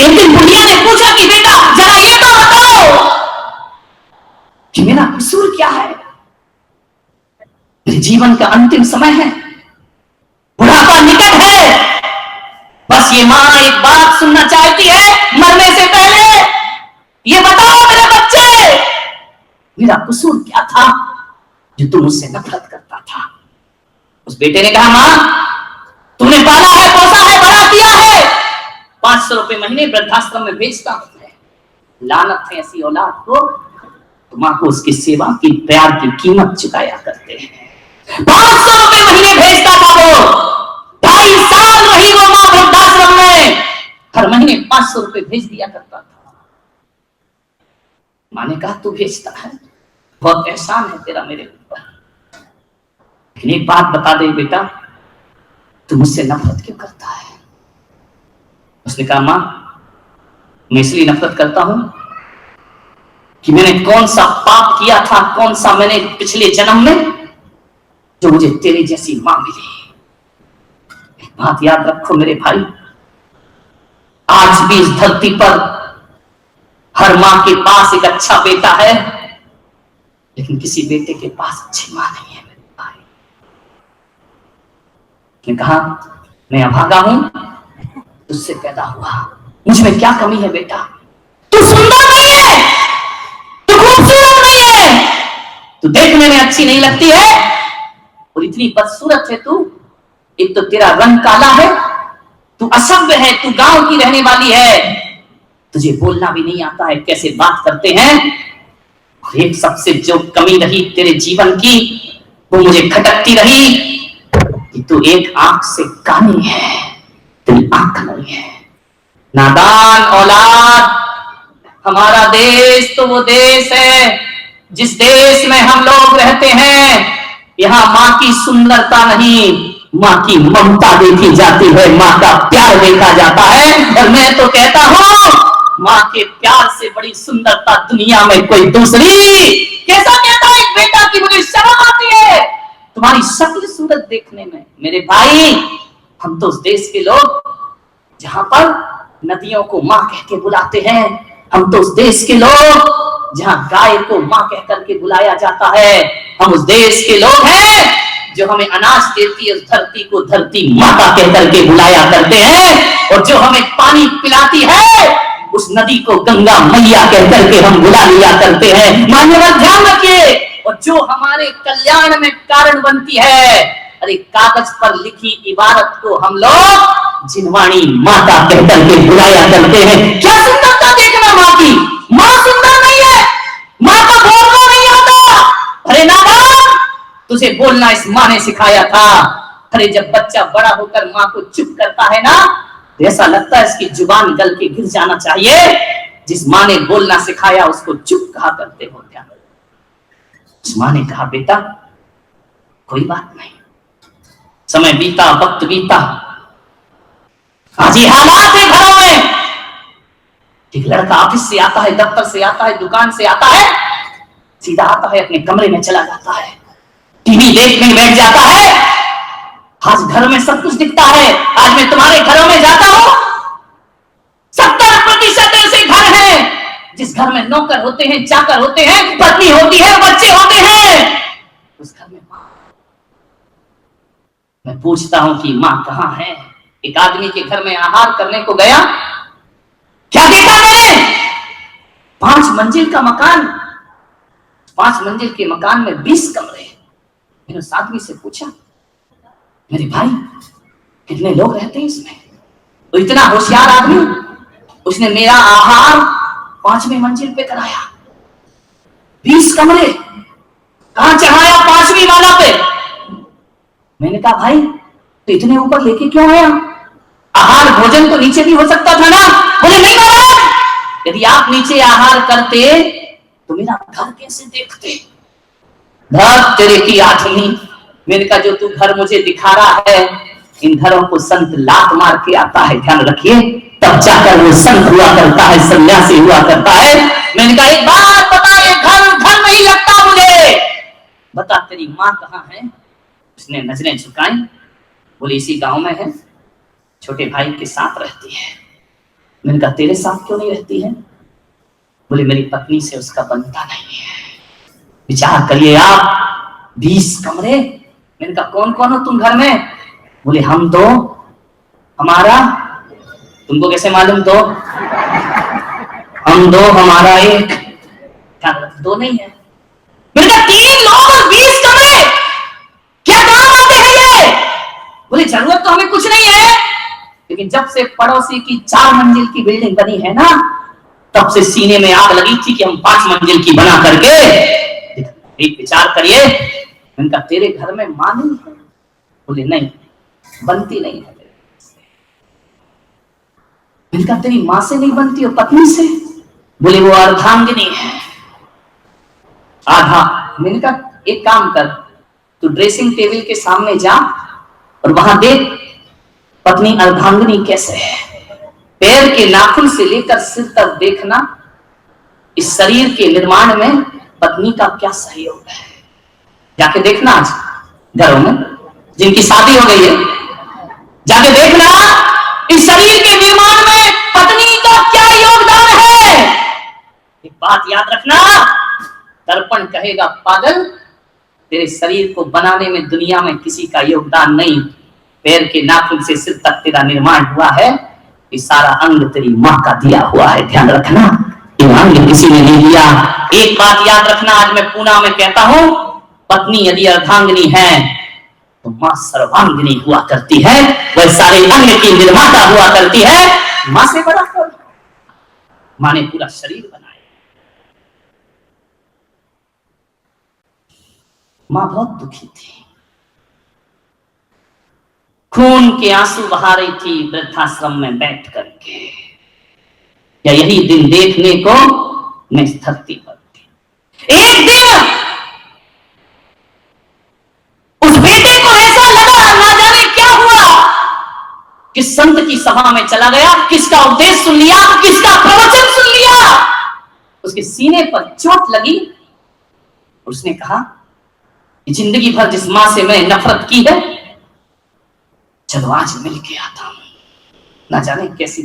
एक दिन बुढ़िया ने पूछा कि बेटा जरा ये तो बताओ कि मेरा कसूर क्या है, मेरे जीवन का अंतिम समय है, बुढ़ापा निकट है, बस ये माँ एक बात सुनना चाहती है मरने से पहले, ये बताओ मेरे बच्चे मेरा कसूर क्या था जो तुम मुझसे नफरत करता था। उस बेटे ने कहा माँ तूने पाला है, पोसा है, बड़ा किया है, 500 रुपए महीने वृद्धाश्रम में भेजता हूं, लानत है ऐसी औलाद को। तो माँ को उसकी सेवा की प्यार की कीमत चुकाया करते हैं। 500 रुपए महीने भेजता था वो, 2.5 साल रही वो माँ वृद्धाश्रम में, हर महीने 500 रुपए भेज दिया करता था। माँ ने कहा तू भेजता है, बहुत एहसान है तेरा मेरे ऊपर, लेकिन एक बात बता दे बेटा तू मुझसे नफरत क्यों करता है। उसने कहा मां मैं इसलिए नफरत करता हूं कि मैंने कौन सा पाप किया था, कौन सा मैंने पिछले जन्म में जो मुझे तेरे जैसी मां मिली। एक बात याद रखो मेरे भाई, आज भी इस धरती पर हर मां के पास एक अच्छा बेटा है, लेकिन किसी बेटे के पास अच्छी मां नहीं है मेरे भाई। ने कहा मैं अभागा हूं, तुझसे पैदा हुआ, मुझ में क्या कमी है बेटा, तू सुंदर नहीं है, तू खूबसूरत नहीं है, तू देखने में अच्छी नहीं लगती है और इतनी बदसूरत है तू। एक तो तेरा रंग काला है, तू असभ्य है, तू गांव की रहने वाली है, तुझे बोलना भी नहीं आता है, कैसे बात करते हैं। और एक सबसे जो कमी रही तेरे जीवन की वो मुझे खटकती रही कि तू एक आंख से कानी है, तेरी आंख नहीं है। नादान औलाद, हमारा देश तो वो देश है जिस देश में हम लोग रहते हैं, यहाँ माँ की सुंदरता नहीं, माँ की ममता देखी जाती है, माँ का प्यार देखा जाता है। और मैं तो कहता हूँ माँ के प्यार से बड़ी सुंदरता दुनिया में कोई दूसरी। कैसा कहता है एक बेटा की मुझे शर्म आती है तुम्हारी शक्ल सूरत देखने में। मेरे भाई हम तो उस देश के लोग जहां पर नदियों को माँ कह के बुलाते हैं, हम तो उस देश के लोग जहां गाय को माँ कह करके बुलाया जाता है, हम उस देश के लोग हैं जो हमें अनाज देती है उस धरती को धरती माता कह करके बुलाया करते हैं, और जो हमें पानी पिलाती है उस नदी को गंगा मैया कह करके हम बुला लिया करते हैं। मान्यवर ध्यान रखिए, और जो हमारे कल्याण में कारण बनती है, अरे कागज पर लिखी इबारत को हम लोग जिनवाणी माता कह करके बुलाया करते हैं। क्या सुंदरता देखना माँ की, माँ सुंदर नहीं है, माँ का बोलना नहीं आता। अरे नादान तुझे बोलना इस माँ ने सिखाया था। अरे जब बच्चा बड़ा होकर माँ को चुप करता है ना, तो ऐसा लगता है इसकी जुबान गल के गिर जाना चाहिए। जिस माँ ने बोलना सिखाया उसको चुप कहा करते हो। क्या उस माँ ने कहा बेटा कोई बात नहीं, समय बीता, वक्त बीता, आज ये हालात है घरों में। एक लड़का ऑफिस से आता है, दफ्तर से आता है, दुकान से आता है, सीधा आता है अपने कमरे में चला जाता है, टीवी देखने बैठ जाता है। आज घर में सब कुछ दिखता है, आज मैं तुम्हारे घरों में जाता हूं, 70% ऐसे घर हैं जिस घर में नौकर होते हैं, चाकर होते हैं, पत्नी होती है, बच्चे होते हैं, उस घर में मां। मैं पूछता हूं कि मां कहां है। एक आदमी के घर में आहार करने को गया, क्या देखा मैंने, 5 मंजिल का मकान, 5 मंजिल के मकान में 20 कमरे। मैंने उस आदमी से पूछा मेरे भाई कितने लोग रहते हैं इसमें। तो इतना होशियार आदमी, उसने मेरा आहार 5वीं मंजिल पे कराया, 20 कमरे कहां चढ़ाया 5वीं माला पे। मैंने कहा भाई तो इतने ऊपर लेके क्यों आया, आहार भोजन तो नीचे भी हो सकता था ना। बोले नहीं महाराज, यदि आप नीचे आहार करते तो मेरा घर कैसे देखते, घर तेरे की आठवीं। मैंने कहा जो तू घर मुझे दिखा रहा है, इन घरों को संत लात मार के आता है, ध्यान रखिए, तब जाकर वो संत हुआ करता है, सन्यासी हुआ करता है। मैंने कहा एक बात बता, ये घर घर नहीं लगता मुझे, बता तेरी माँ कहाँ है। उसने नजरें झुकाई, बोले इसी गांव में है, छोटे भाई के साथ रहती है। मैंने कहा तेरे साथ क्यों नहीं रहती है? बोले मेरी पत्नी से उसका बनता नहीं है। विचार करिए आप, 20 कमरे। मैंने कहा कौन कौन हो तुम घर में? बोले हम दो, हमारा, तुमको कैसे मालूम? दो, हम दो, हमारा एक। क्या दो नहीं है? मैंने कहा 3 लोग और 20 कमरे, क्या काम आते हैं ये? बोले जरूरत तो हमें कुछ नहीं है, लेकिन जब से पड़ोसी की 4 मंजिल की बिल्डिंग बनी है ना, तब से सीने में आग लगी थी कि हम 5 मंजिल की बना करके। एक विचार करिए। मैंने कहा तेरे घर में मां नहीं है? बोले नहीं, बनती नहीं है। मैंने कहा तेरी मां से नहीं बनती हो, पत्नी से? बोले वो अर्धांगिनी है, आधा। मैंने कहा एक काम कर, तू ड्रेसिंग टेबल के सामने जा और वहां देख पत्नी अर्धांगिनी कैसे है। पैर के नाखून से लेकर सिर तक देखना, इस शरीर के निर्माण में पत्नी का क्या सहयोग है। जाके देखना आज घरों में जिनकी शादी हो गई है, जाके देखना इस शरीर के निर्माण में पत्नी का क्या योगदान है। एक बात याद रखना, दर्पण कहेगा पागल, तेरे शरीर को बनाने में दुनिया में किसी का योगदान नहीं। पैर के नाखून से सिर तक तेरा निर्माण हुआ है, ये सारा अंग तेरी मां का दिया हुआ है। ध्यान रखना, ये अंग किसी ने नहीं दिया। एक बात याद रखना, आज मैं पूना में कहता हूं, पत्नी यदि अर्धांगिनी है तो मां सर्वांगिनी हुआ करती है, वह सारे अंग की निर्माता हुआ करती है। मां से बड़ा कर, मां ने पूरा शरीर बनाया। मां बहुत दुखी थी, खून के आंसू बहा रही थी वृद्धाश्रम में बैठ करके। या यही दिन देखने को मैं इस धरती पर थी। एक दिन उस बेटे को ऐसा लगा, ना जाने क्या हुआ, किस संत की सभा में चला गया, किसका उपदेश सुन लिया, किसका प्रवचन सुन लिया, उसके सीने पर चोट लगी। उसने कहा जिंदगी भर जिस मां से मैं नफरत की है, चलो आज मिल के आता हूं। ना जाने कैसी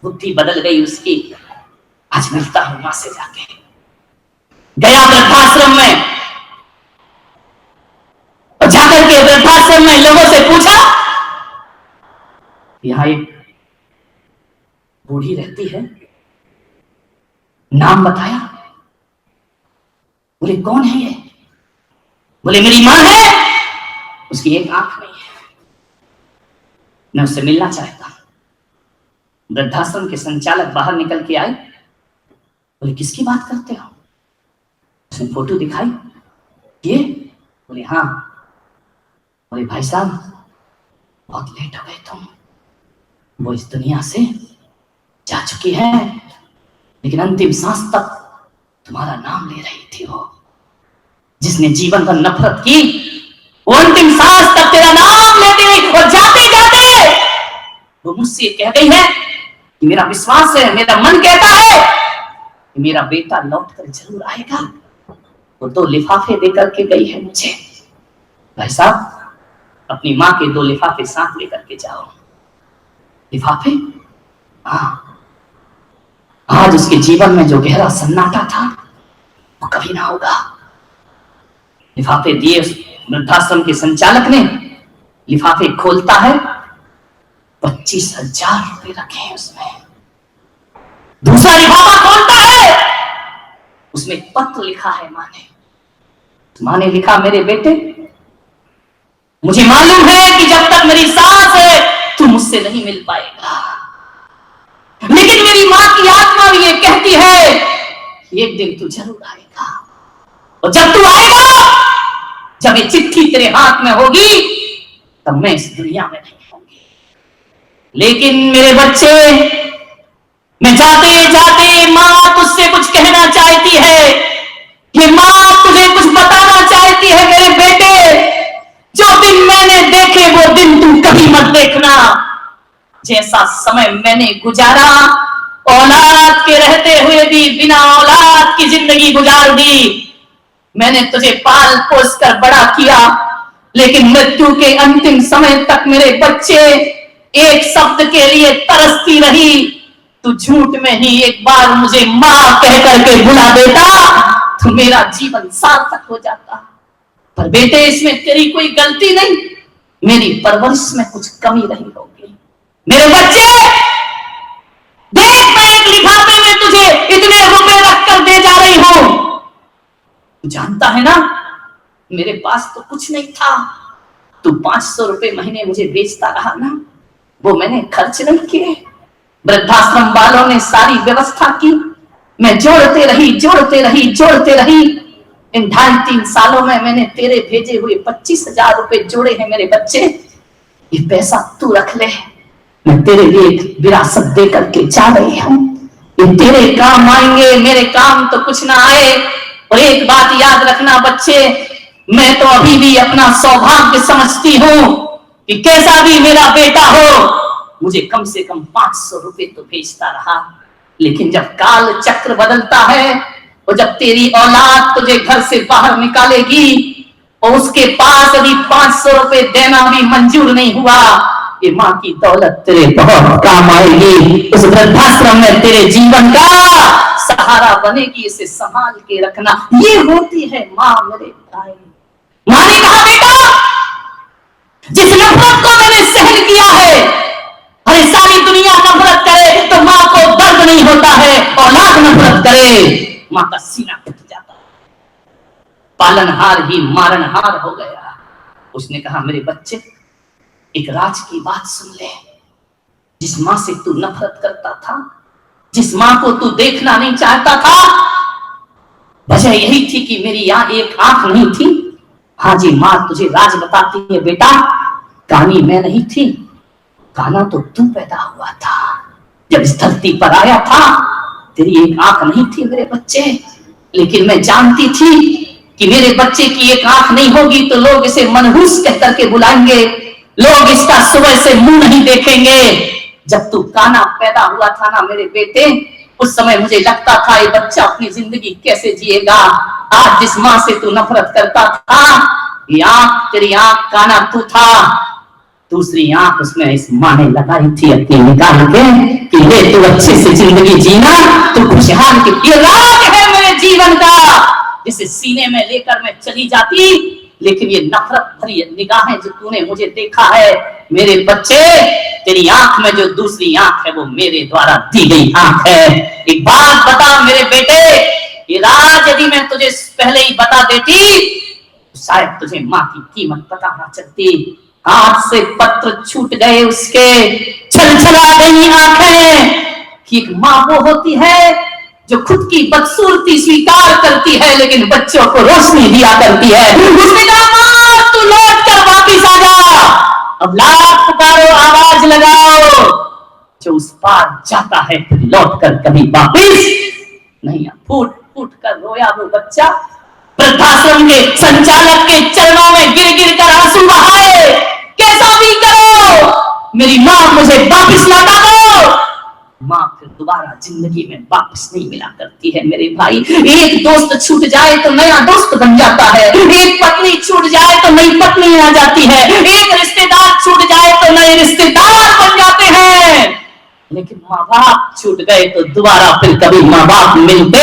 बुद्धि बदल गई उसकी, आज मिलता हूं मां से। जाके गया वृद्धाश्रम में, और जाकर के वृद्धाश्रम में लोगों से पूछा, यहां एक बूढ़ी रहती है, नाम बताया। बोले कौन है ये? बोले मेरी मां है, उसकी एक आंख नहीं है, मैं उससे मिलना चाहता हूं। वृद्धाश्रम के संचालक बाहर निकल के आए। बोले किसकी बात करते हो? उसने फोटो दिखाई, ये? बोले हाँ। बोले भाई साहब बहुत लेट हो गए तुम, वो इस दुनिया से जा चुकी है, लेकिन अंतिम सांस तक तुम्हारा नाम ले रही थी। वो जिसने जीवन भर नफरत की, वो अंतिम सांस तक तेरा नाम लेती रही, और जाते जाते वो मुझसे कह गई है कि मेरा विश्वास है, मेरा मन कहता है कि मेरा बेटा लौट कर जरूर आएगा। वो 2 लिफाफे देकर के गई है मुझे। भाई साहब अपनी माँ के 2 लिफाफे साथ लेकर के जाओ। लिफाफे? हाँ, आज उसके जीवन में जो गहरा सन्नाटा था वो कभी ना होगा। लिफाफे दिए वृद्धाश्रम के संचालक ने। लिफाफे खोलता है, 25,000 रुपए रखे हैं उसमें। दूसरा लिफाफा खोलता है, उसमें पत्र लिखा है मां ने लिखा, मेरे बेटे मुझे मालूम है कि जब तक मेरी सांस है तू मुझसे नहीं मिल पाएगा, लेकिन मेरी मां की आत्मा भी ये कहती है कि एक दिन तू जरूर आएगा, और जब तू आएगा, जब ये चिट्ठी तेरे हाथ में होगी, तब मैं इस दुनिया में नहीं होंगी। लेकिन मेरे बच्चे, मैं जाते जाते मां तुझसे कुछ कहना चाहती है, ये मां तुझे कुछ बताना चाहती है। मेरे बेटे, जो दिन मैंने देखे वो दिन तू कभी मत देखना। जैसा समय मैंने गुजारा, औलाद के रहते हुए भी बिना औलाद की जिंदगी गुजार दी। मैंने तुझे पाल पोस कर बड़ा किया, लेकिन मृत्यु के अंतिम समय तक मेरे बच्चे एक शब्द के लिए तरसती रही, तू झूठ में ही एक बार मुझे माँ कह करके बुला देता तो मेरा जीवन सार्थक हो जाता। पर बेटे इसमें तेरी कोई गलती नहीं, मेरी परवरिश में कुछ कमी रही होगी। मेरे बच्चे देख, मैं एक लिफाफे में तुझे इतने रुपए रख कर दे जा रही हूं। तू जानता है ना मेरे पास तो कुछ नहीं था। तू 500 रुपए महीने मुझे बेचता रहा ना, वो मैंने खर्च नहीं किए। वृद्धाश्रम वालों ने सारी व्यवस्था की, मैं जोड़ते रही। इन 2.5-3 सालों में मैंने तेरे भेजे हुए 25,000 रुपए जोड़े हैं। मेरे बच्चे ये पैसा तू रख ले, मैं तेरे लिए एक विरासत दे करके जा रही हूं। ये तेरे काम आएंगे, मेरे काम तो कुछ ना आए। और एक बात याद रखना बच्चे, मैं तो अभी भी अपना सौभाग्य समझती हूं कि कैसा भी मेरा बेटा हो मुझे कम से कम 500 रुपए तो भेजता रहा। लेकिन जब काल चक्र बदलता है और जब तेरी औलाद तुझे घर से बाहर निकालेगी और उसके पास अभी 500 रुपए देना भी मंजूर नहीं हुआ, ये माँ की दौलत तेरे बहुत काम आएगी। उस वृद्धाश्रम में तेरे जीवन का सहारा बनेगी। इसे संभाल के रखना, ये होती है माँ। मेरे भाई, माँ ने कहा बेटा जिस नफरत को मैंने सहन किया है, अरे सारी दुनिया नफरत करे तो माँ को दर्द नहीं होता है, औलाद नफरत करे माँ का सीना फट जाता है। पालनहार ही मारनहार हो गया। उसने कहा मेरे बच्चे एक राज की बात सुन ले। जिस माँ से तू नफरत करता था, जिस माँ को तू देखना नहीं चाहता था, वजह यही थी कि मेरी यहाँ एक आंख नहीं थी। हाँ जी माँ तुझे राज बताती है बेटा, कानी मैं नहीं थी, काना तो तू पैदा हुआ था। जब इस धरती पर आया था तेरी एक आंख नहीं थी मेरे बच्चे, लेकिन मैं जानती थी कि मेरे बच्चे की एक आंख नहीं होगी तो लोग इसे मनहूस कह करके बुलाएंगे, लोग इसका सुबह से मुंह नहीं देखेंगे। जब तू काना पैदा हुआ था ना मेरे बेटे, उस समय मुझे लगता था ये बच्चा अपनी जिंदगी कैसे जिएगा। आज जिस माँ से तू नफरत करता था, ये आंख तेरी आंख काना तू था, दूसरी आंख उसमें इस माँ ने लगाई थी अपनी निकाल के कि ले तू अच्छे से जिंदगी जीना, तू खुशहाल की। ये राज है मेरे जीवन का, जिसे सीने में लेकर मैं चली जाती। लेकिन ये नफरत भरी निगाहें जो तूने मुझे देखा है मेरे बच्चे, तेरी आंख में जो दूसरी आंख है वो मेरे द्वारा दी गई आंख है। एक बात बता मेरे बेटे, ये राज यदि मैं तुझे पहले ही बता देती तो शायद तुझे माँ की कीमत पता ना चलती। हाथ से पत्र छूट गए उसके, छलछला गई आंखें कि एक माँ वो होती है जो खुद की बदसूरती स्वीकार करती है लेकिन बच्चों को रोशनी दिया करती है। उसने कहा माँ तू लौट कर वापिस आ जा। अब लाख पुकारो आवाज लगाओ, जो उस पार जाता है फिर लौट कर कभी वापिस नहीं। फूट फूट कर रोया वो बच्चा, वृद्धाश्रम के संचालक के चरणों में गिर गिर कर आंसू बहाए। कैसा भी करो मेरी माँ मुझे वापिस लौटा दो। माँ फिर दोबारा जिंदगी में वापस नहीं मिला करती है मेरे भाई। एक दोस्त छूट जाए तो नया दोस्त बन जाता है, एक पत्नी छूट जाए तो नई पत्नी आ जाती है, एक रिश्तेदार छूट जाए तो नए रिश्तेदार बन जाते हैं। लेकिन माँ बाप छूट गए तो दोबारा फिर कभी माँ बाप मिलते